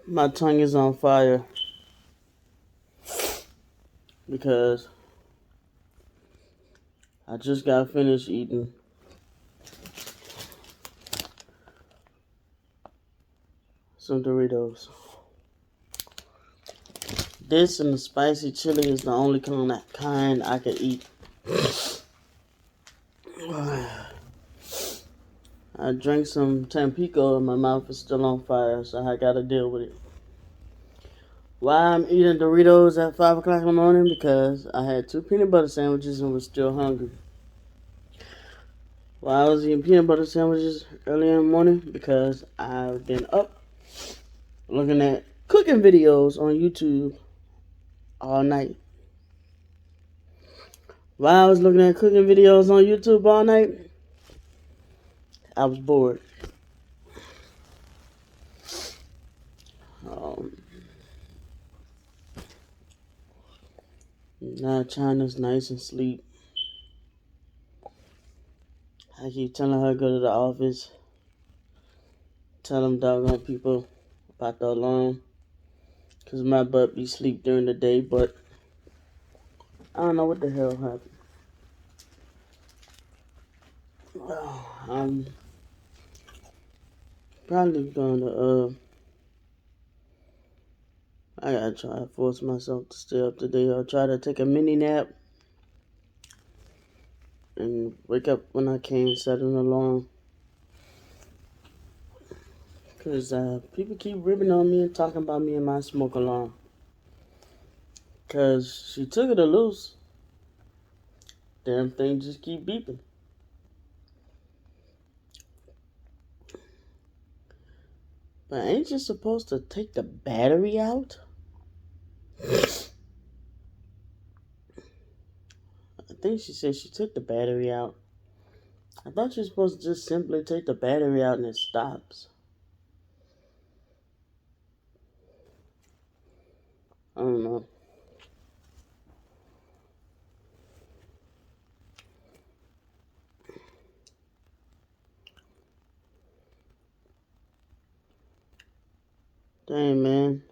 My tongue is on fire because I just got finished eating some Doritos. This and the spicy chili is the only kind I can eat. I drank some Tampico and my mouth is still on fire, so I gotta deal with it. Why I'm eating Doritos at 5 o'clock in the morning? Because I had 2 peanut butter sandwiches and was still hungry. Why I was eating peanut butter sandwiches early in the morning? Because I've been up looking at cooking videos on YouTube all night. While I was looking at cooking videos on YouTube all night, I was bored. Um, Now China's nice and sleep. I keep telling her to go to the office, tell them doggone people about the alarm, because my butt be sleep during the day, but I don't know what the hell happened. Well, I'm probably gonna, I gotta try to force myself to stay up today. I'll try to take a mini nap and wake up when I can, set an alarm. Because people keep ripping on me and talking about me and my smoke alarm. Because she took it to loose. Damn thing just keep beeping. But ain't you supposed to take the battery out? I think she said she took the battery out. I thought you're supposed to just simply take the battery out and it stops. I don't know. Dang, man.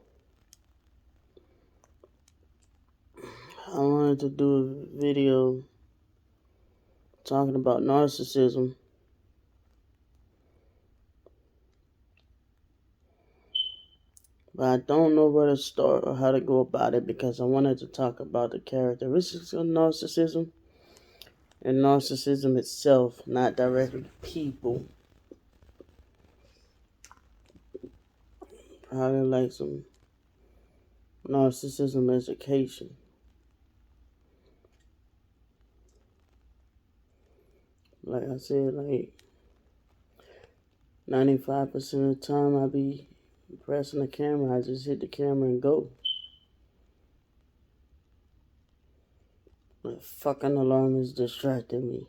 I wanted to do a video talking about narcissism. But I don't know where to start or how to go about it because I wanted to talk about the characteristics of narcissism and narcissism itself, not directly people. Probably like some narcissism education. Like I said, like 95% of the time I be pressing the camera, I just hit the camera and go. The fucking alarm is distracting me.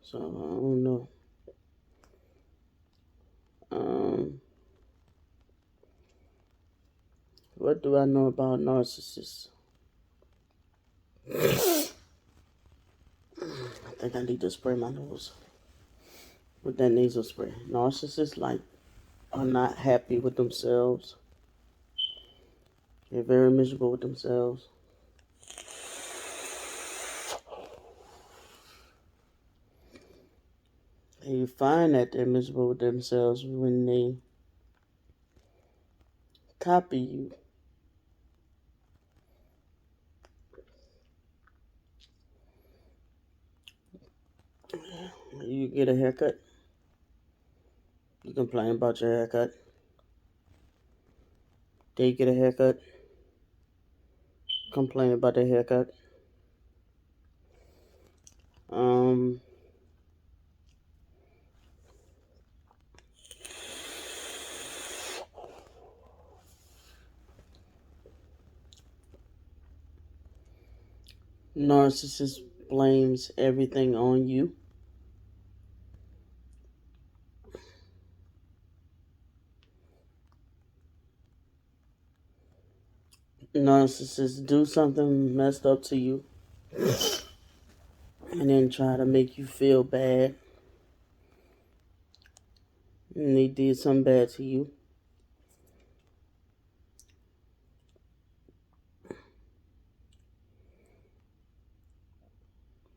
So I don't know. What do I know about narcissists? I think I need to spray my nose with that nasal spray. Narcissists are not happy with themselves. They're very miserable with themselves. And you find that they're miserable with themselves when they copy you. You get a haircut, you complain about your haircut. They get a haircut, complain about their haircut. Narcissist blames everything on you. Narcissists do something messed up to you and then try to make you feel bad and they did something bad to you,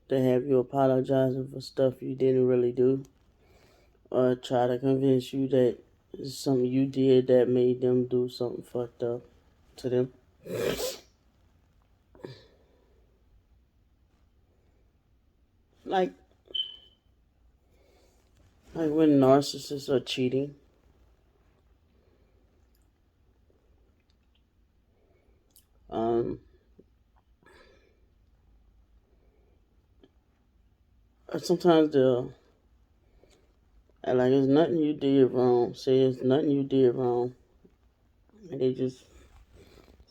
to have you apologizing for stuff you didn't really do, or try to convince you that it's something you did that made them do something fucked up to them. Like when narcissists are cheating, um, sometimes they'll like it's nothing you did wrong. Say it's nothing you did wrong, and they just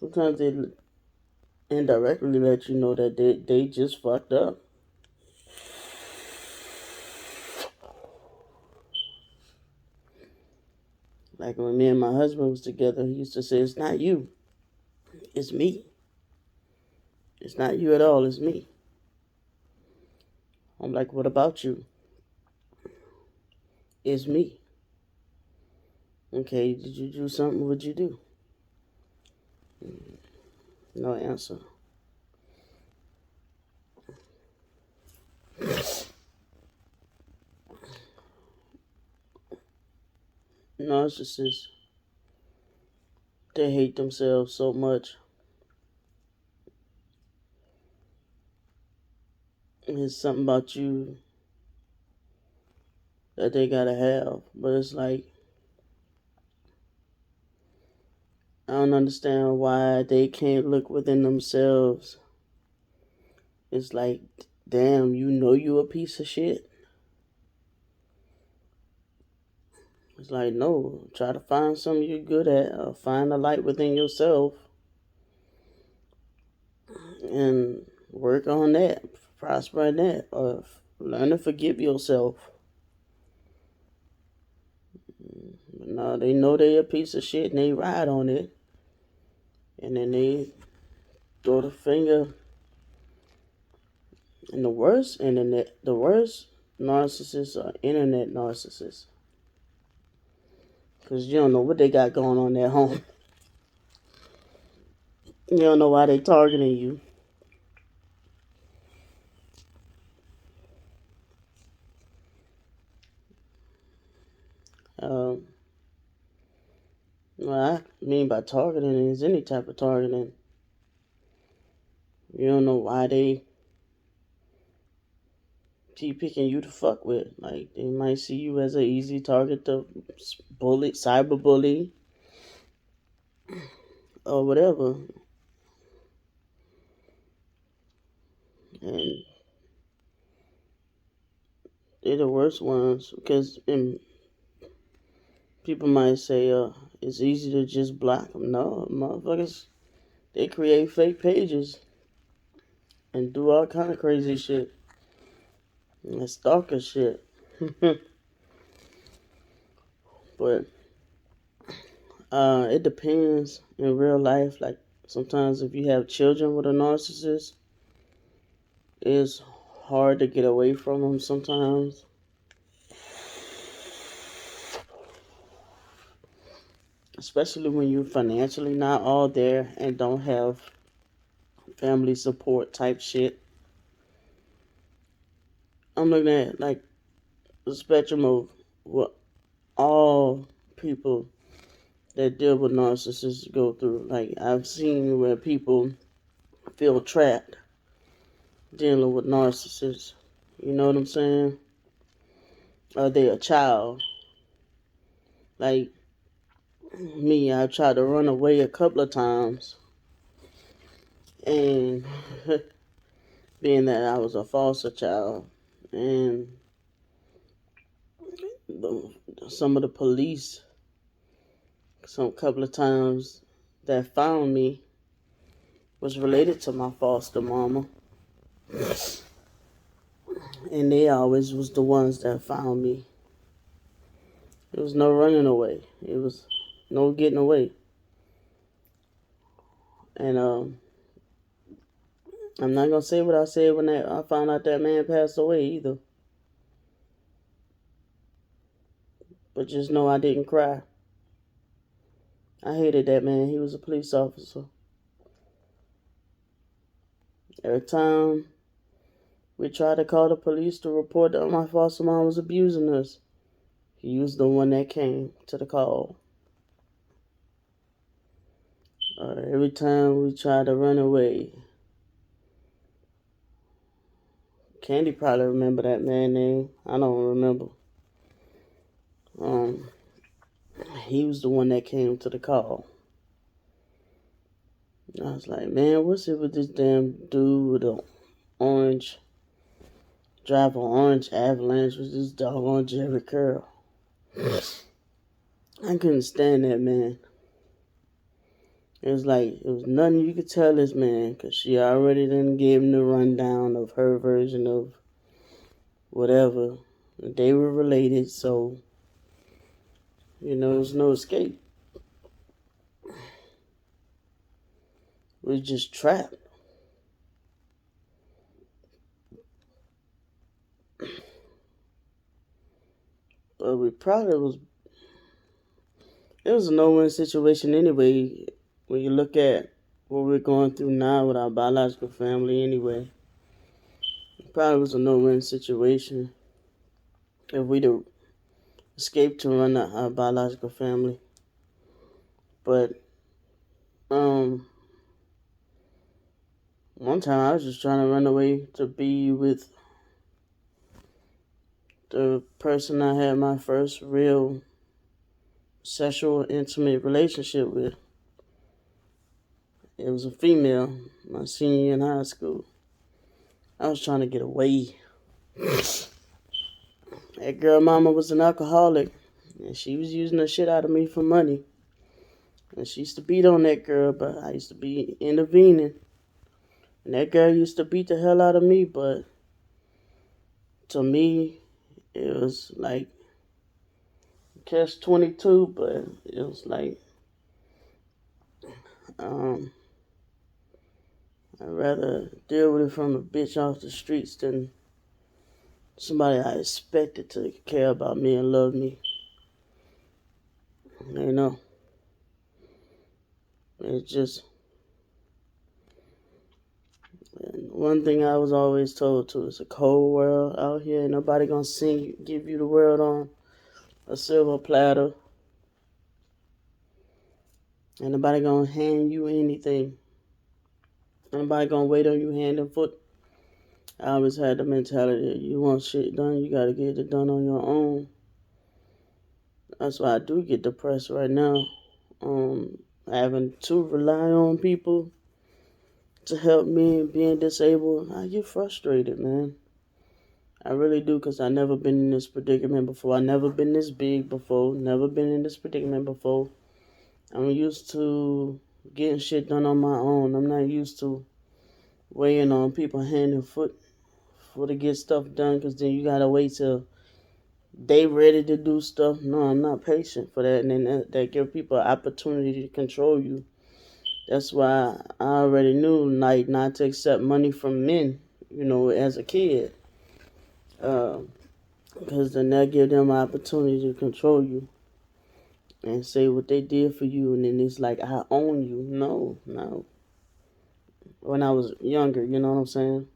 sometimes they indirectly let you know that they just fucked up. Like when me and my husband was together, he used to say, "It's not you, it's me. It's not you at all, it's me." I'm like, "What about you?" "It's me." "Okay, did you do something? What'd you do?" No answer. Narcissists, they hate themselves so much. It's something about you that they gotta have. But it's like, I don't understand why they can't look within themselves. It's like, damn, you know you a piece of shit. It's like, no, try to find something you're good at, or find a light within yourself and work on that, prosper in that, or learn to forgive yourself. But no, they know they a piece of shit and they ride on it, and then they throw the finger. And the worst narcissists are internet narcissists, because you don't know what they got going on at home. You don't know why they targeting you. Um, what I mean by targeting is any type of targeting. You don't know why they keep picking you to fuck with. Like they might see you as an easy target to bully, cyberbully, or whatever. And they're the worst ones because people might say, it's easy to just block them. No, motherfuckers, they create fake pages and do all kind of crazy shit and stalker shit. But it depends in real life. Like sometimes if you have children with a narcissist, it's hard to get away from them sometimes. Especially when you're financially not all there and don't have family support type shit. I'm looking at like the spectrum of what all people that deal with narcissists go through. Like I've seen where people feel trapped dealing with narcissists. You know what I'm saying? Are they a child? Like me, I tried to run away a couple of times, and being that I was a foster child, and the, some of the police, some couple of times that found me was related to my foster mama, and they always was the ones that found me. There was no running away. It was no getting away. And I'm not gonna say what I said when I found out that man passed away either. But just know I didn't cry. I hated that man. He was a police officer. Every time we tried to call the police to report that my foster mom was abusing us, he was the one that came to the call. Every time we tried to run away, Candy probably remember that man's name. I don't remember. He was the one that came to the call. I was like, man, what's it with this damn dude with the orange, drive an orange Avalanche with this doggone Jerry curl? I couldn't stand that man. It was like, it was nothing you could tell this man, because she already done gave him the rundown of her version of whatever. They were related, so, there's no escape. We're just trapped. But it was a no-win situation anyway, when you look at what we're going through now with our biological family anyway. It probably was a no-win situation if we'd escaped to run our biological family. But, one time I was just trying to run away to be with the person I had my first real sexual intimate relationship with. It was a female, my senior year in high school. I was trying to get away. That girl mama was an alcoholic, and she was using the shit out of me for money. And she used to beat on that girl, but I used to be intervening. And that girl used to beat the hell out of me, but to me, it was like catch 22, but it was like, I'd rather deal with it from a bitch off the streets than somebody I expected to care about me and love me. It's just, and one thing I was always told too, it's a cold world out here. Ain't nobody gonna give you the world on a silver platter. Ain't nobody gonna hand you anything. Ain't nobody gonna wait on you hand and foot. I always had the mentality that you want shit done, you gotta get it done on your own. That's why I do get depressed right now. Having to rely on people to help me and being disabled, I get frustrated, man. I really do, because I never been in this predicament before. I never been this big before. Never been in this predicament before. I'm used to getting shit done on my own. I'm not used to waiting on people hand and foot for to get stuff done, because then you gotta wait till they ready to do stuff. No, I'm not patient for that. And then that give people an opportunity to control you. That's why I already knew like not to accept money from men, as a kid. Because then that give them an opportunity to control you and say what they did for you, and then it's like, I own you. No. When I was younger, you know what I'm saying?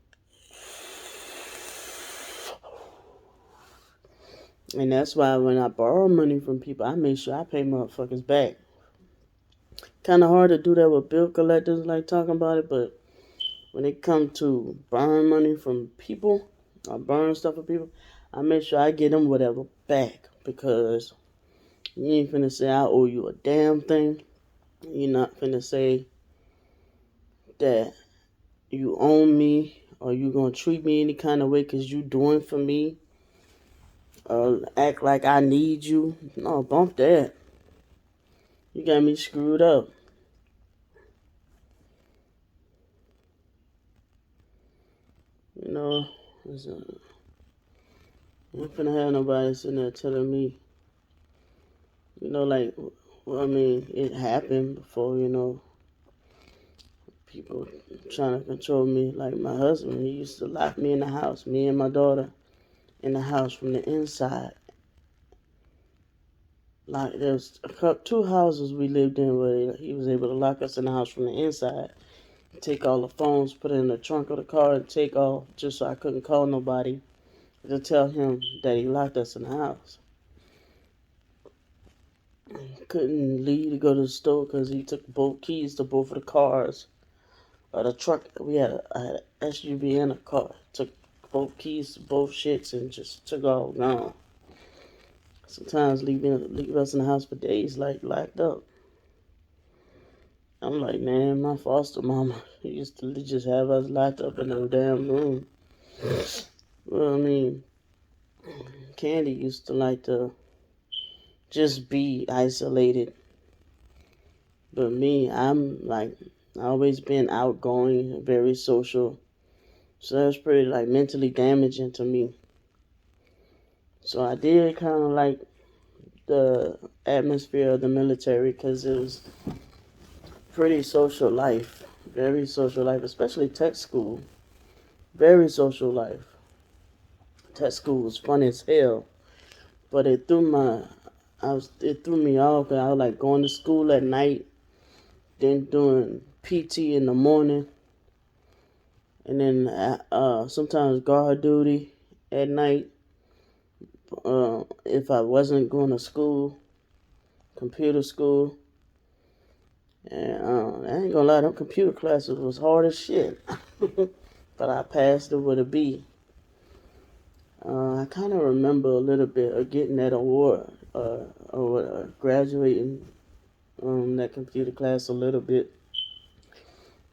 And that's why when I borrow money from people, I make sure I pay motherfuckers back. Kind of hard to do that with bill collectors, like talking about it, but when it comes to borrowing money from people, or borrowing stuff from people, I make sure I get them whatever back, because you ain't finna say I owe you a damn thing. You're not finna say that you own me, or you gonna treat me any kind of way because you doing for me, or act like I need you. No, bump that. You got me screwed up. I'm not finna have nobody sitting there telling me, it happened before, people trying to control me. Like my husband, he used to lock me in the house, me and my daughter in the house from the inside. like there's two houses we lived in where he was able to lock us in the house from the inside, take all the phones, put it in the trunk of the car, and take off just so I couldn't call nobody to tell him that he locked us in the house. Couldn't leave to go to the store because he took both keys to both of the cars. The truck, we had an SUV and a car. Took both keys to both shits and just took all gone. Sometimes leave us in the house for days, like locked up. I'm like, man, my foster mama used to just have us locked up in a damn room. Well, I mean, Candy used to like to just be isolated. But me, I'm like, always been outgoing, very social. So that's pretty like mentally damaging to me. So I did kind of like the atmosphere of the military because it was pretty social life, very social life, especially tech school. Very social life. Tech school was fun as hell, but it threw me off because I was like going to school at night, then doing PT in the morning, and then sometimes guard duty at night. If I wasn't going to school, computer school, and I ain't gonna lie, them computer classes was hard as shit, but I passed it with a B. I kind of remember a little bit of getting that award or graduating that computer class a little bit.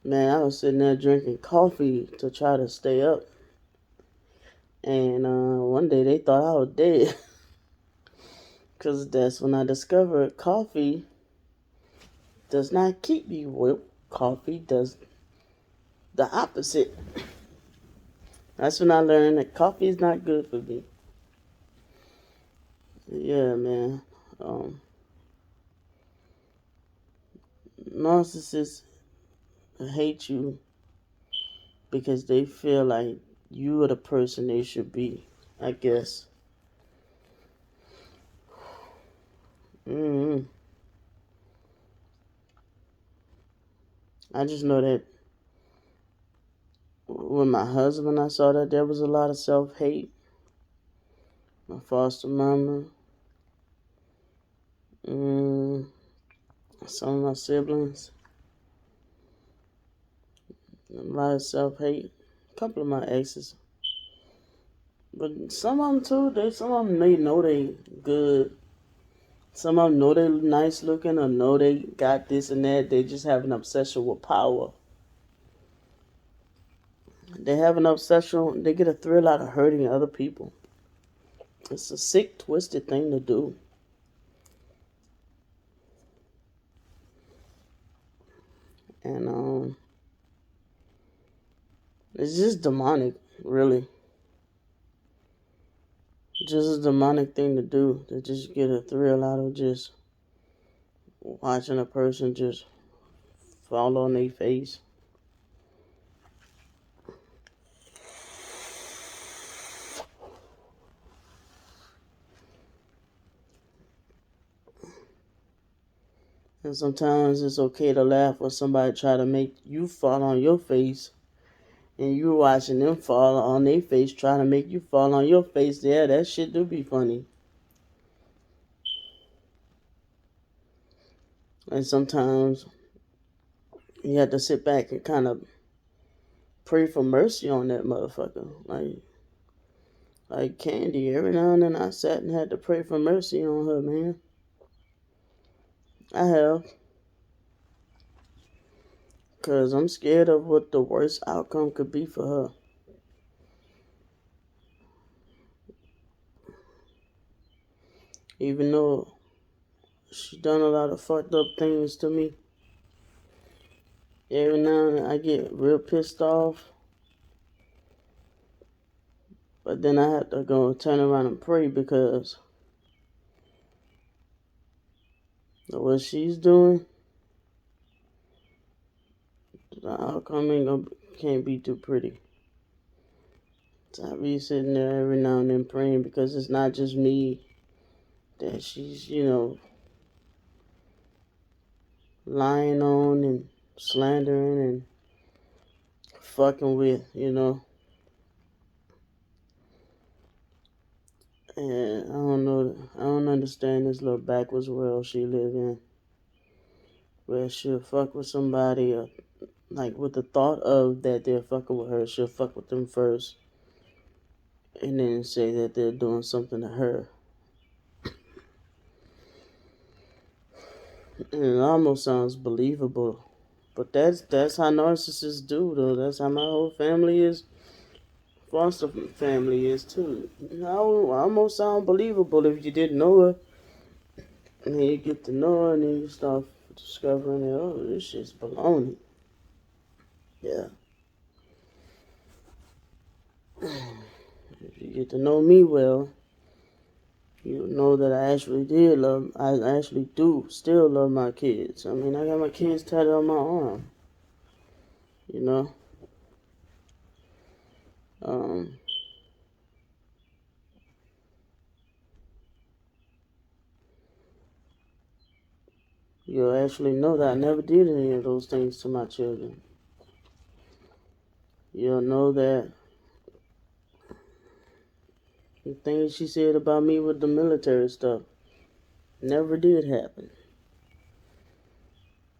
Man, I was sitting there drinking coffee to try to stay up. And one day they thought I was dead. Because that's when I discovered coffee does not keep you well. Coffee does the opposite. That's when I learned that coffee is not good for me. Yeah, man. Narcissists hate you because they feel like you are the person they should be, I guess. hmm I just know that with my husband, I saw that there was a lot of self-hate. My foster mama, mm, some of my siblings, a lot of self-hate. A couple of my exes. But some of them too, some of them they know they good. Some of them know they nice looking or know they got this and that. They just have an obsession with power. They have an obsession. They get a thrill out of hurting other people. It's a sick, twisted thing to do. And it's just demonic, really. Just a demonic thing to do. To just get a thrill out of just watching a person just fall on their face. And sometimes it's okay to laugh when somebody try to make you fall on your face, and you watching them fall on their face, trying to make you fall on your face. Yeah, that shit do be funny. And sometimes you have to sit back and kind of pray for mercy on that motherfucker. Like Candy, every now and then I sat and had to pray for mercy on her, man. I have. Because I'm scared of what the worst outcome could be for her. Even though she done a lot of fucked up things to me. Every now and then I get real pissed off. But then I have to go turn around and pray because what she's doing, the outcome can't be too pretty. So I be sitting there every now and then praying because it's not just me that she's, lying on and slandering and fucking with. And I don't know, I don't understand this little backwards world she live in, where she'll fuck with somebody, like with the thought of that they're fucking with her, she'll fuck with them first, and then say that they're doing something to her. And it almost sounds believable, but that's how narcissists do, though. That's how my whole family is. Foster family is too. Almost sound believable if you didn't know her, and then you get to know her, and then you start discovering that, oh, this shit's baloney. Yeah. If you get to know me well, you know that I actually do still love my kids. I mean, I got my kids tatted on my arm. You know. Um, You'll actually know that I never did any of those things to my children. You'll know that the things she said about me with the military stuff never did happen.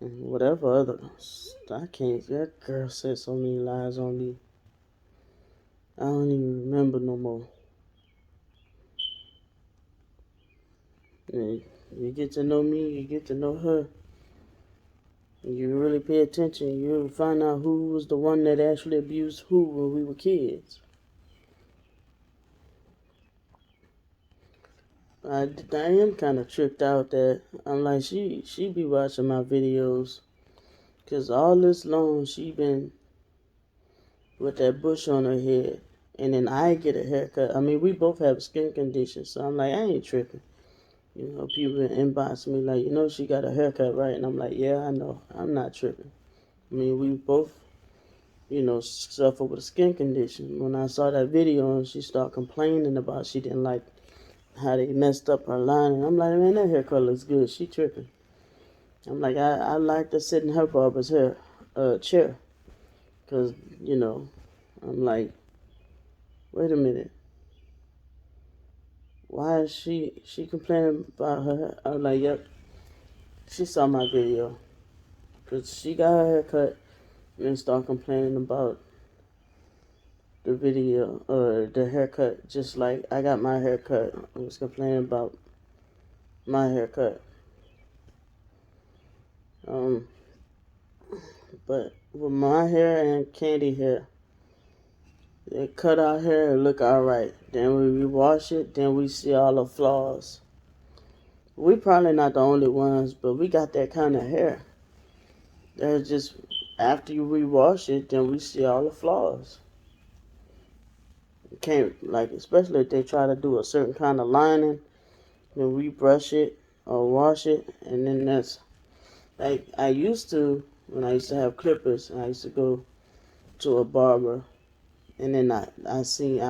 And whatever other, I can't, that girl said so many lies on me. I don't even remember no more. And you get to know me, you get to know her. You really pay attention, you'll find out who was the one that actually abused who when we were kids. I am kind of tricked out that I'm like, she be watching my videos, because all this long she been with that bush on her head, and then I get a haircut. I mean, we both have skin conditions, so I'm like, I ain't tripping. People inbox me like, she got a haircut, right? And I'm like, yeah, I know, I'm not tripping. I mean, we both, suffer with a skin condition. When I saw that video and she started complaining about she didn't like how they messed up her line, and I'm like, man, that haircut looks good. She tripping. I'm like, I like to sit in her barber's chair, because, I'm like, wait a minute. Why is she complaining about her? I was like, yep, she saw my video. Because she got her hair cut and started complaining about the video or the haircut, just like I got my haircut. I was complaining about my haircut. But with my hair and Candy hair, they cut our hair and look alright. Then when we wash it, then we see all the flaws. We probably not the only ones, but we got that kind of hair. There's just, after you rewash it, then we see all the flaws. You can't, like, especially if they try to do a certain kind of lining, then we brush it or wash it, and then that's, like, I used to, when I used to have clippers, I used to go to a barber, and then I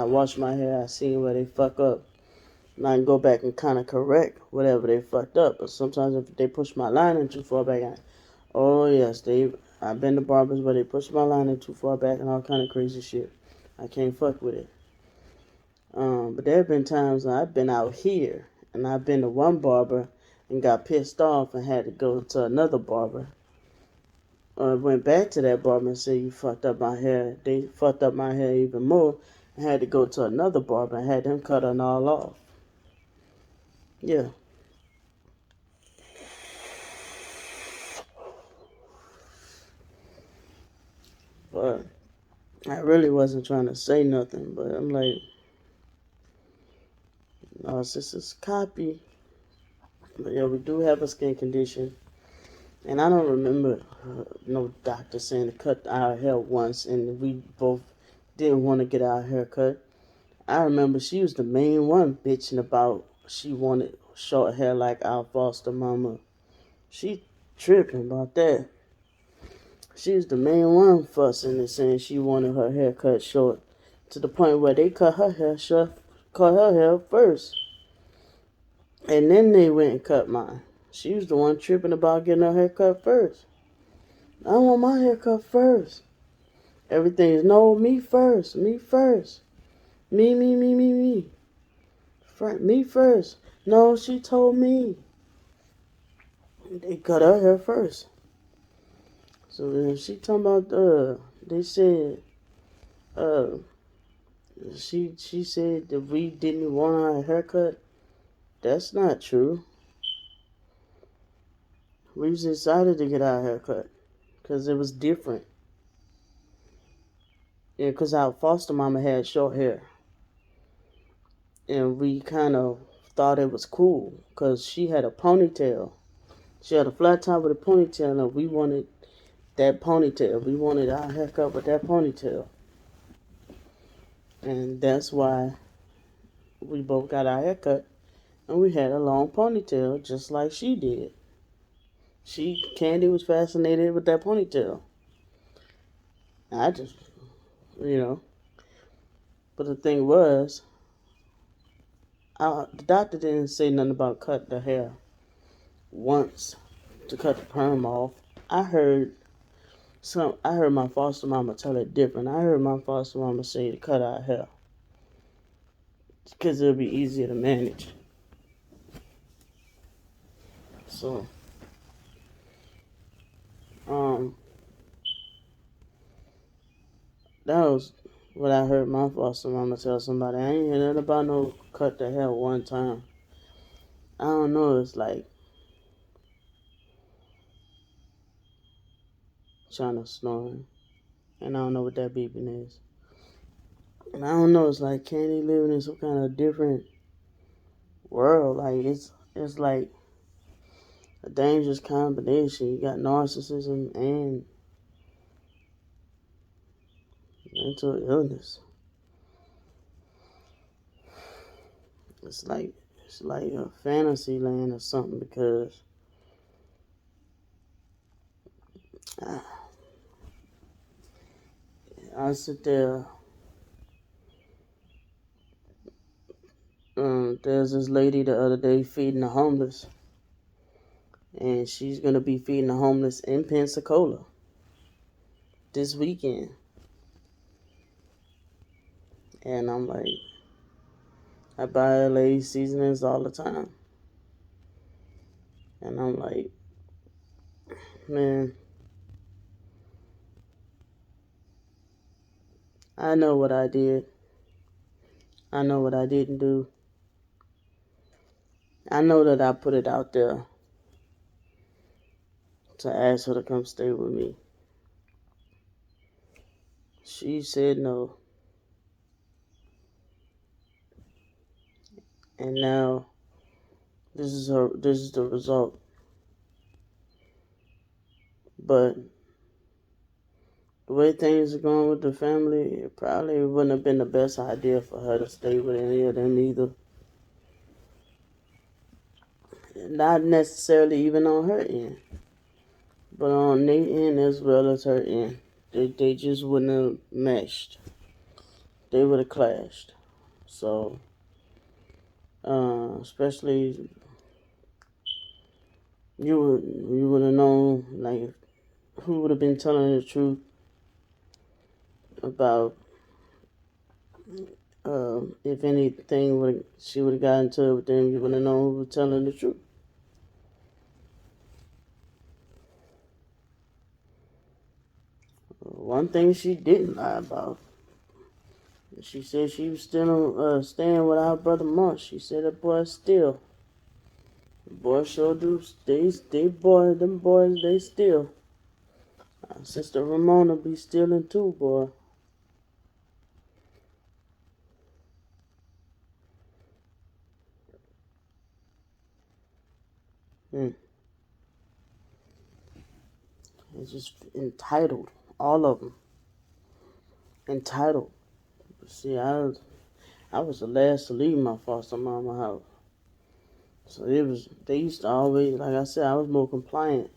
wash my hair, I see where they fuck up, and I can go back and kind of correct whatever they fucked up. But sometimes if they push my lining too far back, oh yes, I've been to barbers where they push my lining too far back and all kind of crazy shit. I can't fuck with it. But there have been times when I've been out here and I've been to one barber and got pissed off and had to go to another barber. Or I went back to that barber and said, you fucked up my hair. They fucked up my hair even more. I had to go to another barber and had them cut it all off. Yeah. But I really wasn't trying to say nothing, but I'm like, narcissist copy. But yeah, we do have a skin condition. And I don't remember no doctor saying to cut our hair once and we both didn't want to get our hair cut. I remember she was the main one bitching about she wanted short hair like our foster mama. She tripping about that. She was the main one fussing and saying she wanted her hair cut short, to the point where they cut her hair short, cut her hair first. And then they went and cut mine. She was the one tripping about getting her hair cut first. I want my hair cut first. Everything is no, me first, me first. Me. Me first. No, she told me. They cut her hair first. So then she talking about, they said, uh, she said that we didn't want our haircut. That's not true. We was excited to get our haircut because it was different. Yeah, because our foster mama had short hair. And we kind of thought it was cool because she had a ponytail. She had a flat top with a ponytail, and we wanted that ponytail. We wanted our haircut with that ponytail. And that's why we both got our haircut. And we had a long ponytail just like she did. Candy was fascinated with that ponytail. I just, you know. But the thing was, the doctor didn't say nothing about cut the hair once to cut the perm off. I heard my foster mama tell it different. I heard my foster mama say to cut our hair because it'll be easier to manage. So, that was what I heard my foster mama tell somebody. I ain't hear nothing about no cut the hair one time. I don't know. It's like China snoring, and I don't know what that beeping is. And I don't know. It's like Candy living in some kind of different world. Like it's like a dangerous combination. You got narcissism and mental illness. It's like a fantasy land or something because I sit there. There's this lady the other day feeding the homeless, and she's gonna be feeding the homeless in Pensacola this weekend. And I'm like, I buy LA seasonings all the time, and I'm like, man, I know what I did. I know what I didn't do. I know that I put it out there to ask her to come stay with me. She said no. And now this is the result. But the way things are going with the family, it probably wouldn't have been the best idea for her to stay with any of them either. Not necessarily even on her end, but on their end as well as her end. They just wouldn't have meshed. They would have clashed. So, especially you would have known like who would have been telling the truth about if anything she would have gotten into it with them, you would have known who was telling the truth. One thing she didn't lie about. She said she was still staying with our brother Mark. She said that boy still. The boy sure do. Them boys, they steal. Sister Ramona be stealing too, boy. It's just entitled. All of them. Entitled. See, I was the last to leave my foster mama house. So they used to always, like I said, I was more compliant.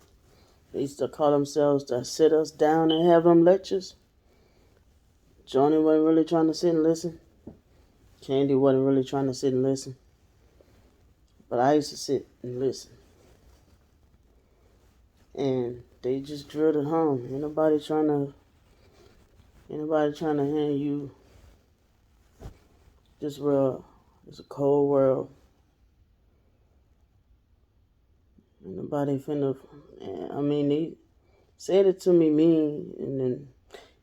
They used to call themselves to sit us down and have them lectures. Johnny wasn't really trying to sit and listen. Candy wasn't really trying to sit and listen. But I used to sit and listen. And they just drilled it home. Ain't nobody trying to hand you this world. It's a cold world. Ain't nobody finna. I mean, they said it to me mean, and then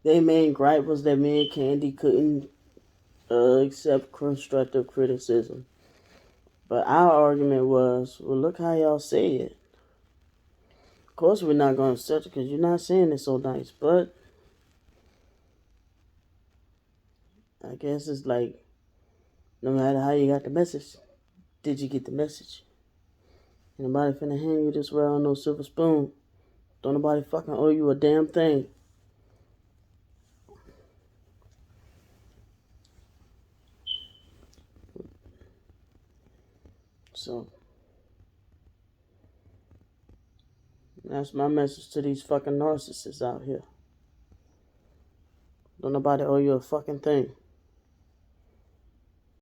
their main gripe was that me and Candy couldn't accept constructive criticism. But our argument was, well, look how y'all say it. Of course, we're not gonna accept it because you're not saying it so nice. But I guess it's like, no matter how you got the message, did you get the message? Ain't nobody finna hand you this world on no silver spoon. Don't nobody fucking owe you a damn thing. So, that's my message to these fucking narcissists out here. Don't nobody owe you a fucking thing.